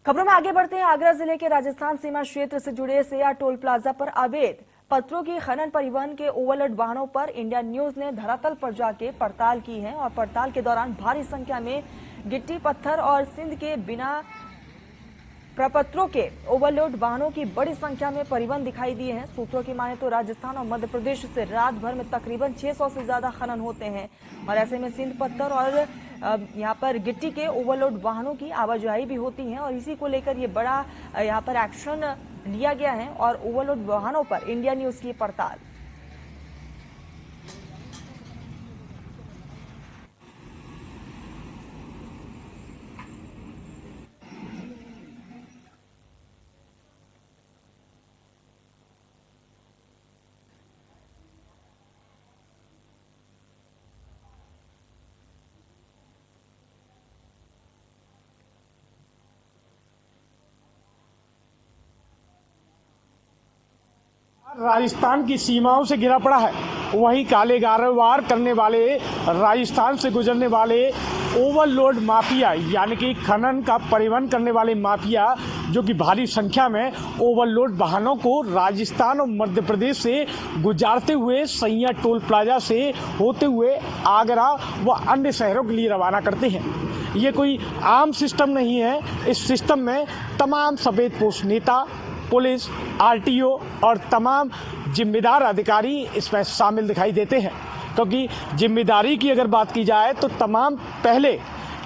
खबरों में आगे बढ़ते हैं। आगरा जिले के राजस्थान सीमा क्षेत्र से जुड़े सेया टोल प्लाजा पर अवैध पत्थरों की खनन परिवहन के ओवरलोड वाहनों पर इंडिया न्यूज ने धरातल पर जाके पड़ताल की है और पड़ताल के दौरान भारी संख्या में गिट्टी पत्थर और सिंध के बिना प्रपत्रों के ओवरलोड वाहनों की बड़ी संख्या में परिवहन दिखाई दिए हैं। सूत्रों की माने तो राजस्थान और मध्य प्रदेश से रात भर में तकरीबन 600 से ज्यादा खनन होते हैं और ऐसे में सिंध पत्थर और यहाँ पर गिट्टी के ओवरलोड वाहनों की आवाजाही भी होती है और इसी को लेकर ये बड़ा यहाँ पर एक्शन लिया गया है और ओवरलोड वाहनों पर इंडिया न्यूज की पड़ताल। राजस्थान की सीमाओं से घिरा पड़ा है। वहीं काले कारोबार करने वाले, राजस्थान से गुजरने वाले ओवरलोड माफिया यानी कि खनन का परिवहन करने वाले माफिया जो कि भारी संख्या में ओवरलोड वाहनों को राजस्थान और मध्य प्रदेश से गुजारते हुए सैया टोल प्लाजा से होते हुए आगरा व अन्य शहरों के लिए रवाना करते हैं। ये कोई आम सिस्टम नहीं है। इस सिस्टम में तमाम सफेदपोश नेता, पुलिस, आरटीओ और तमाम जिम्मेदार अधिकारी इसमें शामिल दिखाई देते हैं, क्योंकि जिम्मेदारी की अगर बात की जाए तो तमाम पहले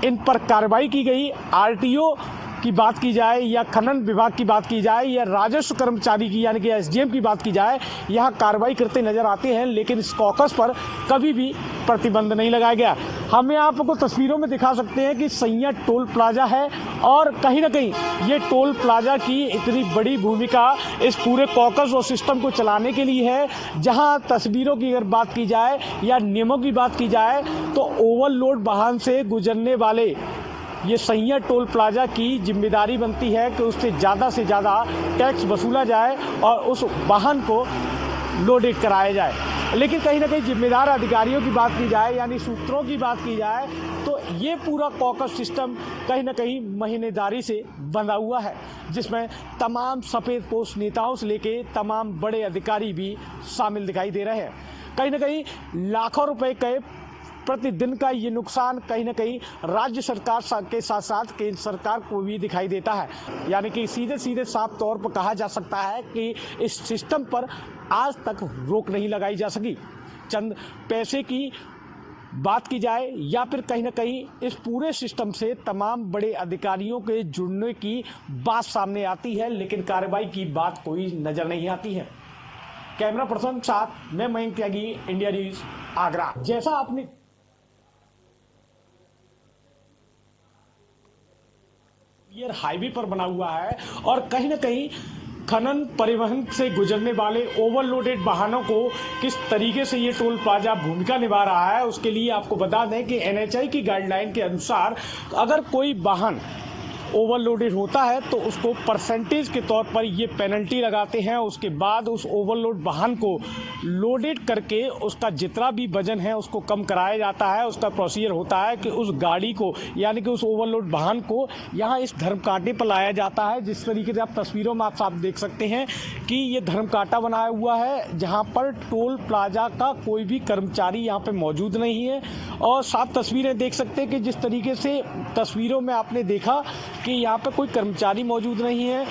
इन पर कार्रवाई की गई। आरटीओ की बात की जाए या खनन विभाग की बात की जाए या राजस्व कर्मचारी की यानी कि एसडीएम की बात की जाए, यहाँ कार्रवाई करते नजर आते हैं, लेकिन इस कॉकस पर कभी भी प्रतिबंध नहीं लगाया गया। हम यहाँ आपको तस्वीरों में दिखा सकते हैं कि सैया टोल प्लाजा है और कहीं ना कहीं ये टोल प्लाजा की इतनी बड़ी भूमिका इस पूरे कॉकस और सिस्टम को चलाने के लिए है। जहाँ तस्वीरों की अगर बात की जाए या नियमों की बात की जाए तो ओवरलोड वाहन से गुजरने वाले ये सैया टोल प्लाजा की जिम्मेदारी बनती है कि उससे ज़्यादा टैक्स वसूला जाए और उस वाहन को लोडेड कराया जाए। लेकिन कहीं ना कहीं जिम्मेदार अधिकारियों की बात की जाए यानी सूत्रों की बात की जाए तो ये पूरा कॉकस सिस्टम कहीं ना कहीं महीनेदारी से बंधा हुआ है, जिसमें तमाम सफ़ेदपोश नेताओं से लेके तमाम बड़े अधिकारी भी शामिल दिखाई दे रहे हैं। कहीं ना कहीं लाखों रुपए के प्रतिदिन का ये नुकसान कहीं ना कहीं राज्य सरकार के साथ साथ केंद्र सरकार को भी दिखाई देता है। यानी कि सीधे साफ तौर पर कहा जा सकता है कि इस सिस्टम पर आज तक रोक नहीं लगाई जा सकी। चंद पैसे की बात की जाए या फिर कहीं ना कहीं इस पूरे सिस्टम से तमाम बड़े अधिकारियों के जुड़ने की बात सामने आती है, लेकिन कार्रवाई की बात कोई नजर नहीं आती है। कैमरा पर्सन साथ मैं मयंक त्यागी, इंडिया न्यूज, आगरा। जैसा आपने हाईवे पर बना हुआ है और कहीं ना कहीं खनन परिवहन से गुजरने वाले ओवरलोडेड वाहनों को किस तरीके से ये टोल प्लाजा भूमिका निभा रहा है, उसके लिए आपको बता दें कि एनएचआई की गाइडलाइन के अनुसार अगर कोई वाहन ओवरलोडेड होता है तो उसको परसेंटेज के तौर पर ये पेनल्टी लगाते हैं। उसके बाद उस ओवरलोड वाहन को लोडेड करके उसका जितना भी वजन है उसको कम कराया जाता है। उसका प्रोसीजर होता है कि उस गाड़ी को यानी कि उस ओवरलोड वाहन को यहाँ इस धर्म कांटे पर लाया जाता है। जिस तरीके से आप तस्वीरों में आप देख सकते हैं कि ये धर्म कांटा बनाया हुआ है, जहाँ पर टोल प्लाजा का कोई भी कर्मचारी यहाँ पे मौजूद नहीं है। और साफ तस्वीरें देख सकते हैं कि जिस तरीके से तस्वीरों में आपने देखा कि यहाँ पे कोई कर्मचारी मौजूद नहीं है,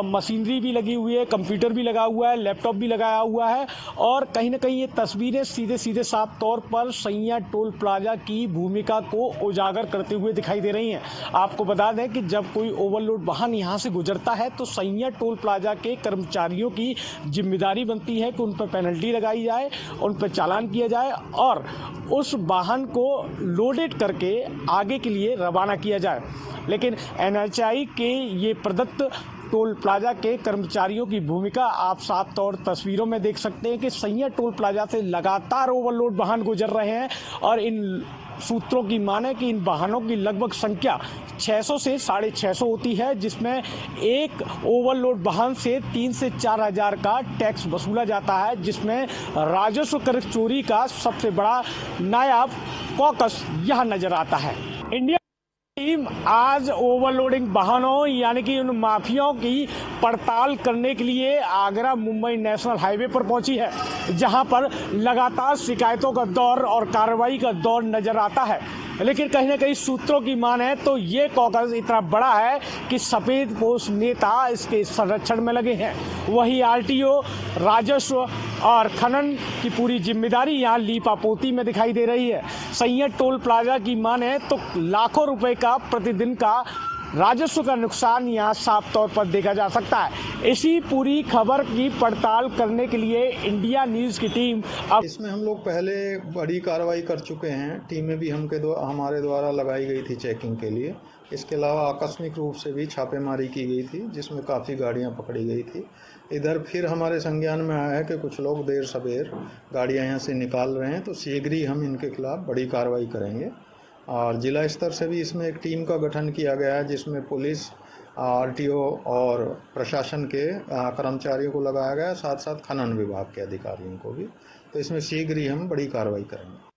मशीनरी भी लगी हुई है, कंप्यूटर भी लगा हुआ है, लैपटॉप भी लगाया हुआ है और कहीं ना कहीं ये तस्वीरें सीधे साफ तौर पर सैया टोल प्लाजा की भूमिका को उजागर करते हुए दिखाई दे रही हैं। आपको बता दें कि जब कोई ओवरलोड वाहन यहाँ से गुजरता है तो सैया टोल प्लाजा के कर्मचारियों की जिम्मेदारी बनती है कि उन पर पेनल्टी लगाई जाए, उन पर चालान किया जाए और उस वाहन को लोडेड करके आगे के लिए रवाना किया जाए। लेकिन एनएचआई के ये प्रदत्त टोल प्लाजा के कर्मचारियों की भूमिका आप साफ तौर तस्वीरों में देख सकते हैं कि सैया टोल प्लाजा से लगातार ओवरलोड वाहन गुजर रहे हैं और इन सूत्रों की माने कि इन वाहनों की लगभग संख्या 600 से 650 होती है, जिसमें एक ओवरलोड वाहन से 3 से 4 हज़ार का टैक्स वसूला जाता है, जिसमें राजस्व कर चोरी का सबसे बड़ा नायाब कॉकस यह नजर आता है। इंडिया टीम आज ओवरलोडिंग वाहनों यानी कि उन माफियाओं की पड़ताल करने के लिए आगरा मुंबई नेशनल हाईवे पर पहुंची है, जहां पर लगातार शिकायतों का दौर और कार्रवाई का दौर नजर आता है। लेकिन कहीं ना कहीं सूत्रों की माने तो ये कॉकस इतना बड़ा है कि सफेद पोश नेता इसके संरक्षण में लगे हैं। वही आरटीओ, राजस्व और खनन की पूरी जिम्मेदारी यहाँ लीपापोती में दिखाई दे रही है। सैयद टोल प्लाजा की माने तो लाखों रुपए का प्रतिदिन का राजस्व का नुकसान यहाँ साफ तौर पर देखा जा सकता है। इसी पूरी खबर की पड़ताल करने के लिए इंडिया न्यूज़ की टीम अब इसमें हम लोग पहले बड़ी कार्रवाई कर चुके हैं। टीमें भी हमारे द्वारा लगाई गई थी चेकिंग के लिए। इसके अलावा आकस्मिक रूप से भी छापेमारी की गई थी, जिसमें काफ़ी गाड़ियां पकड़ी गई थी। इधर फिर हमारे संज्ञान में आया है कि कुछ लोग देर सवेर गाड़ियां यहां से निकाल रहे हैं, तो शीघ्र ही हम इनके खिलाफ बड़ी कार्रवाई करेंगे। और जिला स्तर से भी इसमें एक टीम का गठन किया गया है, जिसमें पुलिस, आरटीओ और प्रशासन के कर्मचारियों को लगाया गया है, साथ साथ खनन विभाग के अधिकारियों को भी। तो इसमें शीघ्र ही हम बड़ी कार्रवाई करेंगे।